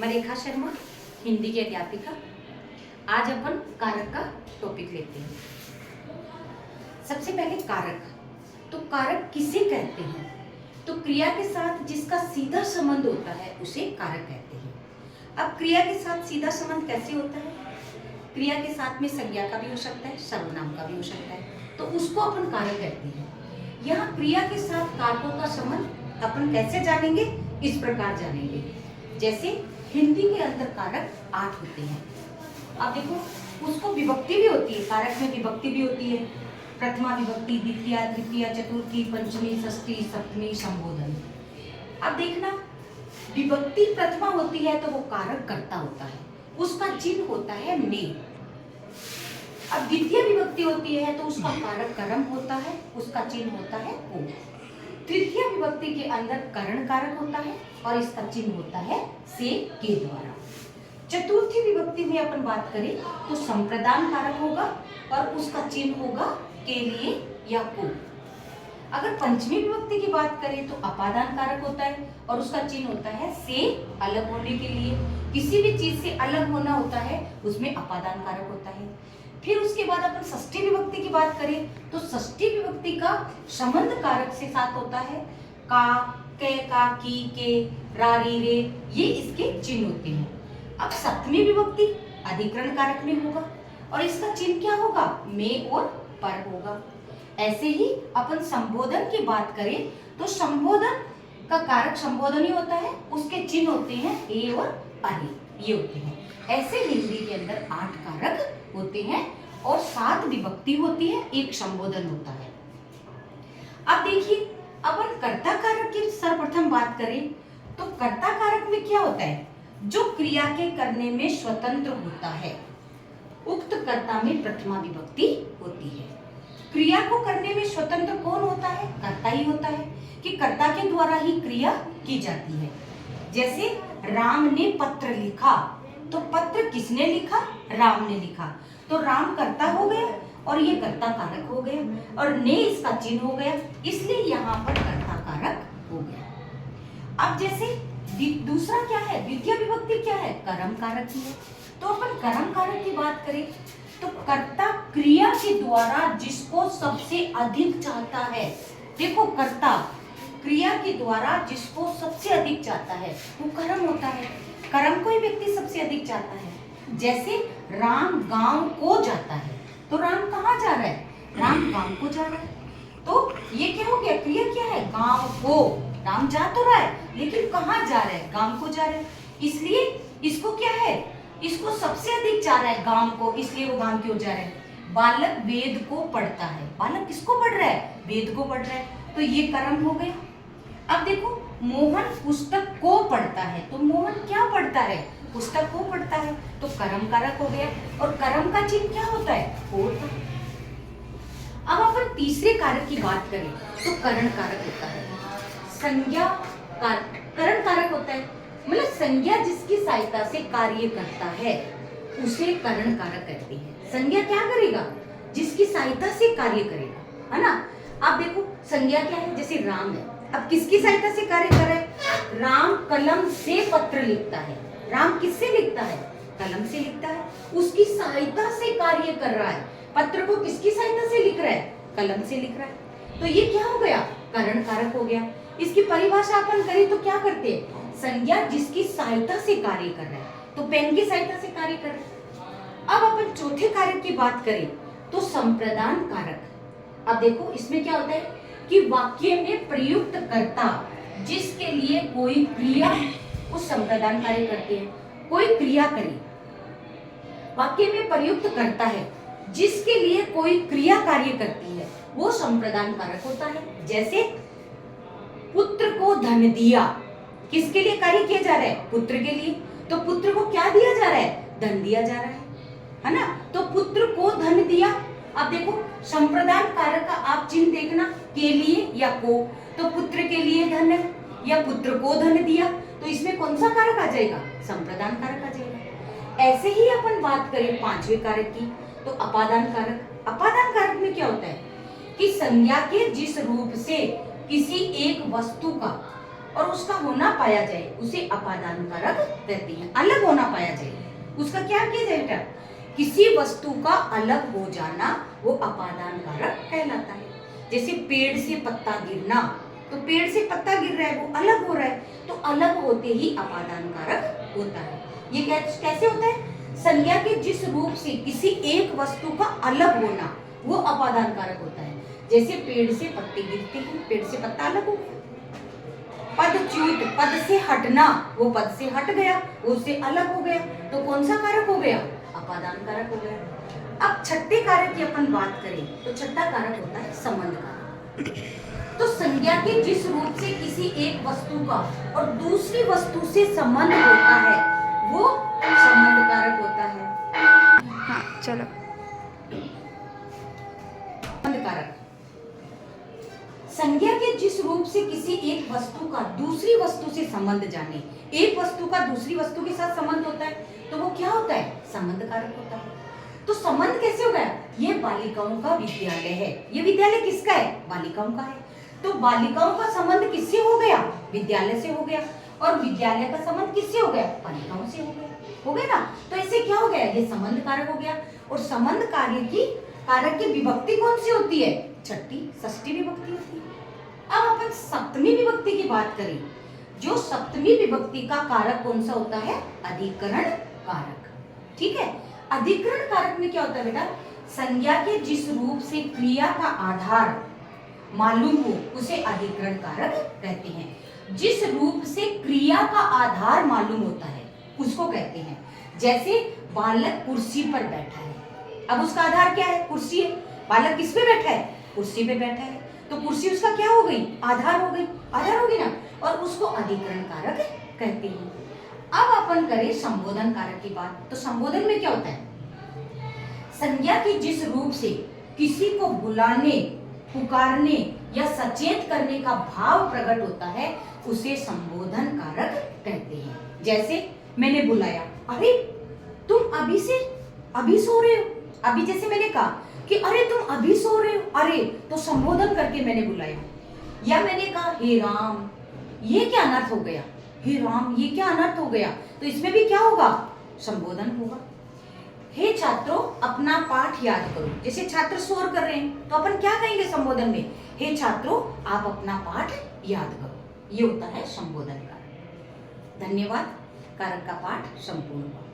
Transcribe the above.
मैं रेखा शर्मा, हिंदी की अध्यापिका। आज अपन कारक का टॉपिक लेते हैं। सबसे पहले कारक। तो कारक किसे कहते हैं? तो क्रिया के साथ जिसका सीधा संबंध होता है उसे कारक कहते हैं। अब क्रिया के साथ सीधा संबंध कैसे होता है? क्रिया के साथ में संज्ञा का भी हो सकता है, सर्वनाम का भी हो सकता है, तो उसको अपन कारक कहते हैं। यहाँ क्रिया के साथ कारकों का संबंध अपन कैसे जानेंगे? इस प्रकार जानेंगे। जैसे हिंदी के अंदर कारक 8 होते हैं। अब देखो, उसको विभक्ति भी होती है, कारक में विभक्ति भी होती है। प्रथमा विभक्ति, द्वितीया, तृतीया, चतुर्थी, पंचमी, षष्ठी, सप्तमी, संबोधन। अब देखना, विभक्ति प्रथमा होती है तो वो कारक कर्ता होता है, उसका चिन्ह होता है ने। अब द्वितीय विभक्ति होती है तो उसका कारक कर्म होता है, उसका चिन्ह होता है को। तृतीय विभक्ति के अंदर करण कारक होता है और इसका चिन्ह होता है से के द्वारा। चतुर्थी विभक्ति में अपन बात करें तो संप्रदान कारक होगा और उसका चिन्ह होगा के लिए या को। अगर पंचमी विभक्ति की बात करें तो अपादान कारक होता है और उसका चिन्ह होता है से अलग होने के लिए। किसी भी चीज से अलग होना होता है उसमें अपादान कारक होता है। फिर उसके बाद अपन षष्ठी विभक्ति की बात करें तो षष्ठी विभक्ति का संबंध कारक से साथ होता है। का, के, का, की, के, रा, री, रे, ये इसके चिन्ह होते हैं। अब सप्तमी विभक्ति अधिकरण कारक में होगा और इसका चिन्ह क्या होगा? में और पर होगा। ऐसे ही अपन संबोधन की बात करें तो संबोधन का कारक संबोधन ही होता है, उसके चिन्ह होते हैं ए और अरे, ये होते हैं। ऐसे हिंदी के अंदर 8 कारक होते हैं और 7 विभक्ति होती है, एक संबोधन होता है। अब देखिए, अपन कर्ता कारक की सर्वप्रथम बात करें तो कर्ता कारक में क्या होता है? जो क्रिया के करने में स्वतंत्र होता है, उक्त कर्ता में प्रथमा विभक्ति होती है। क्रिया को करने में स्वतंत्र कौन होता है? कर्ता ही होता है, कि कर्ता के द्वारा ही क्रिया की जाती है। जैसे राम ने पत्र लिखा, तो पत्र किसने लिखा? राम ने लिखा, तो राम कर्ता हो गया और ये कर्ता कारक हो गया और ने इसका चिन्ह हो गया, इसलिए यहाँ पर कर्ता कारक हो गया। अब जैसे दूसरा क्या है? द्वितीय विभक्ति क्या है? कर्म कारक ही है। तो अपन कर्म कारक की बात करें तो कर्ता क्रिया के द्वारा जिसको सबसे अधिक चाहता है, देखो कर्ता क्रिया के द्वारा जिसको सबसे अधिक चाहता है वो कर्म होता है। कर्म कोई व्यक्ति सबसे अधिक चाहता है। जैसे राम गांव को जाता है, तो राम कहाँ जा रहा है? राम गांव को जा रहा है, तो ये क्या हो गया? क्रिया क्या है? गांव को। राम जा तो रहा है लेकिन कहाँ जा रहा है? गांव को जा रहा है, इसलिए इसको क्या है? इसको सबसे अधिक चाह रहा है गांव को, इसलिए वो गांव क्यों जा रहा है? बालक वेद को पढ़ता है, बालक किसको पढ़ रहा है? वेद को पढ़ रहा है, तो ये कर्म हो गया। अब देखो, मोहन पुस्तक को पढ़ता है, तो मोहन क्या पढ़ता है? पुस्तक को पढ़ता है, तो कर्म कारक हो गया और कर्म का चिन्ह क्या होता है? को होता है। अब अपन तीसरे कारक की बात करें तो करण कारक होता है। संज्ञा करण कारक होता है, मतलब संज्ञा जिसकी सहायता से कार्य करता है उसे करण कारक कहते हैं। संज्ञा क्या करेगा? जिसकी सहायता से कार्य करेगा, है ना। अब देखो, संज्ञा क्या है? जैसे राम है, अब किसकी सहायता से कार्य कर रहा है? राम कलम से पत्र लिखता है। राम किससे लिखता है? कलम से लिखता है, उसकी सहायता से कार्य कर रहा है। पत्र को किसकी सहायता से लिख रहा है? कलम से लिख रहा है, तो ये क्या हो गया? करण कारक हो गया। इसकी परिभाषा अपन करें तो क्या करते हैं? संज्ञा जिसकी सहायता से कार्य कर रहा है, तो पेन की सहायता से कार्य कर रहा है। अब अपन चौथे कारक की बात करें तो संप्रदान कारक। अब देखो, इसमें क्या होता है कि वाक्य में प्रयुक्त कर्ता जिसके लिए कोई क्रिया, उस संप्रदान कार्य करते हैं। कोई क्रिया करे, वाक्य में प्रयुक्त करता है जिसके लिए कोई क्रिया कार्य करती है, वो संप्रदान कारक होता है। जैसे पुत्र को धन दिया, किसके लिए कार्य किया जा रहा है? पुत्र के लिए, तो पुत्र को क्या दिया जा रहा है? धन दिया जा रहा है ना। तो पुत्र को धन दिया। अब देखो, संप्रदान कारक का आप चिन्ह देखना, के लिए या को, तो पुत्र के लिए धन या पुत्र को धन दिया, तो इसमें कौन सा कारक आ जाएगा? संप्रदान कारक आ जाएगा। ऐसे ही अपन बात करें पांचवें कारक की तो अपादान कारक। अपादान कारक में क्या होता है कि संज्ञा के जिस रूप से किसी एक वस्तु का और उसका होना पाया जाए उसे अपादान कारक कहते हैं। अलग होना पाया जाए उसका क्या किया जाए बेटा, किसी वस्तु का अलग हो जाना वो अपादान कारक कहलाता है। जैसे पेड़ से पत्ता गिरना, तो पेड़ से पत्ता गिर रहा है वो अलग हो रहा है, तो अलग होते ही अपादान कारक होता है। ये कैसे होता है, संज्ञा के जिस रूप से किसी एक वस्तु का अलग होना वो अपादान कारक होता है। जैसे पेड़ से पत्ते गिरते हैं, पेड़ से पत्ता अलग हो गया। पदच्युत, पद से हटना, वो पद से हट गया, वो उससे अलग हो गया, तो कौन सा कारक हो गया, अपादान कारक हो गया। अब छठे कारक की अपन बात करें तो छठा कारक होता है संबंध कारक। तो संज्ञा के जिस रूप से किसी एक वस्तु का और दूसरी वस्तु से संबंध होता है वो संबंध कारक होता है। हाँ चलो। संबंध कारक, संज्ञा के जिस रूप से किसी एक वस्तु का दूसरी वस्तु से संबंध जाने, एक वस्तु का दूसरी वस्तु के साथ संबंध होता है तो वो क्या होता है, संबंध कारक होता है। तो संबंध कैसे हो गया, ये बालिकाओं का विद्यालय है। ये विद्यालय किसका है, बालिकाओं का है। तो बालिकाओं का संबंध किससे हो गया, विद्यालय से हो गया, और विद्यालय का संबंध किससे हो गया, बालिकाओं से हो गया ना। तो ऐसे क्या हो गया, ये संबंध कारक हो गया। और संबंध कारक की विभक्ति कौन सी होती है, छठी षष्ठी विभक्ति होती है। अब अपन सप्तमी विभक्ति की बात करें, जो सप्तमी विभक्ति का कारक कौन सा होता है, अधिकरण कारक। ठीक है, अधिकरण कारक में क्या होता है बेटा, संज्ञा के जिस रूप से क्रिया का आधार मालूम हो उसे अधिकरण कारक कहते हैं। जिस रूप से क्रिया का आधार मालूम होता है उसको कहते हैं। जैसे बालक कुर्सी पर बैठा है, अब उसका आधार क्या है, कुर्सी है। बालक किस पे बैठा है, कुर्सी पे बैठा है, तो कुर्सी उसका क्या हो गई, आधार हो गई, आधार होगी ना, और उसको अधिकरण कारक कहते हैं। अब अपन करें संबोधन कारक की बात, तो संबोधन में क्या होता है, संज्ञा की जिस रूप से किसी को बुलाने, पुकारने या सचेत करने का भाव प्रकट होता है उसे संबोधन कारक कहते हैं। जैसे मैंने बुलाया, अरे तुम अभी सो रहे हो, अभी जैसे मैंने कहा कि अरे तुम अभी सो रहे हो, अरे तो संबोधन करके मैंने बुलाया। या मैंने कहा हे राम, ये क्या अनर्थ हो गया, हे राम ये क्या अनर्थ हो गया, तो इसमें भी क्या होगा, संबोधन होगा। हे छात्रों अपना पाठ याद करो, जैसे छात्र शोर कर रहे हैं तो अपन क्या कहेंगे संबोधन में, हे छात्रों आप अपना पाठ याद करो। ये होता है संबोधन कारक। धन्यवाद। कारक का पाठ संपूर्ण हुआ।